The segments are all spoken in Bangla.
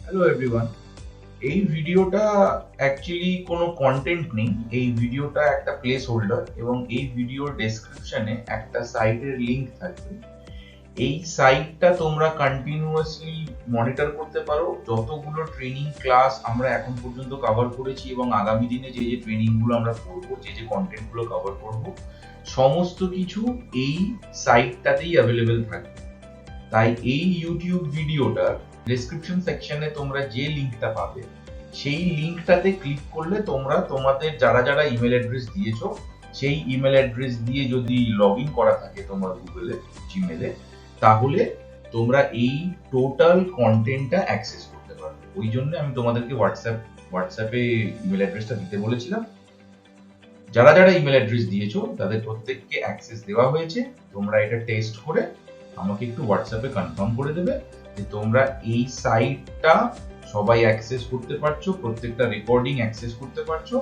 Hello everyone. এই ভিডিওটা অ্যাকচুয়ালি কোনো কন্টেন্ট নেই। এই ভিডিওটা একটা প্লেস হোল্ডার এবং এই ভিডিওর ডেসক্রিপশনে একটা সাইটের লিংক থাকবে। এই সাইটটা তোমরা কন্টিনিউয়াসলি মনিটর করতে পারো। যতগুলো ট্রেনিং ক্লাস আমরা এখন পর্যন্ত কভার করেছি এবং আগামী দিনে যে যে ট্রেনিংগুলো আমরা করবো, যে যে কন্টেন্টগুলো কভার করব, সমস্ত কিছু এই সাইটটাতেই অ্যাভেলেবেল থাকবে। তাই এই ইউটিউব ভিডিওটার ডেসক্রিপশন সেকশনে তোমরা যে লিংকটা পাবে, সেই লিংকটাতে ক্লিক করলে তোমরা তোমাদের যারা যারা ইমেল অ্যাড্রেস দিয়েছো, সেই ইমেল অ্যাড্রেস দিয়ে যদি লগ ইন করা থাকে তোমার গুগলে, জিমেলে, তাহলে তোমরা এই টোটাল কন্টেন্টটা অ্যাক্সেস করতে পারবে। ওই জন্য আমি তোমাদেরকে হোয়াটসঅ্যাপে ইমেল অ্যাড্রেসটা দিতে বলেছিলাম। যারা যারা ইমেল অ্যাড্রেস দিয়েছো তাদের প্রত্যেককে অ্যাক্সেস দেওয়া হয়েছে। তোমরা এটা টেস্ট করে আমাকে একটু হোয়াটসঅ্যাপে কনফার্ম করে দেবে যে তোমরা এই সাইটটা সবাই অ্যাক্সেস করতে পারছো, প্রত্যেকটা রেকর্ডিং অ্যাক্সেস করতে পারছো।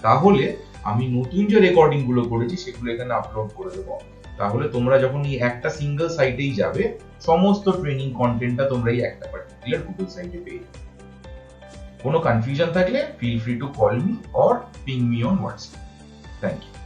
তাহলে আমি নতুন যে রেকর্ডিং গুলো করেছি সেগুলো এখানে আপলোড করে দেবো। তাহলে তোমরা যখন এই একটা সিঙ্গেল সাইটেই যাবে, সমস্ত ট্রেনিং কন্টেন্টটা তোমরা এই একটা পার্টিকুলার গুগল সাইটে পেয়ে যাবে। কোনো কনফিউশন থাকলে feel free to call me or ping me on WhatsApp. Thank you.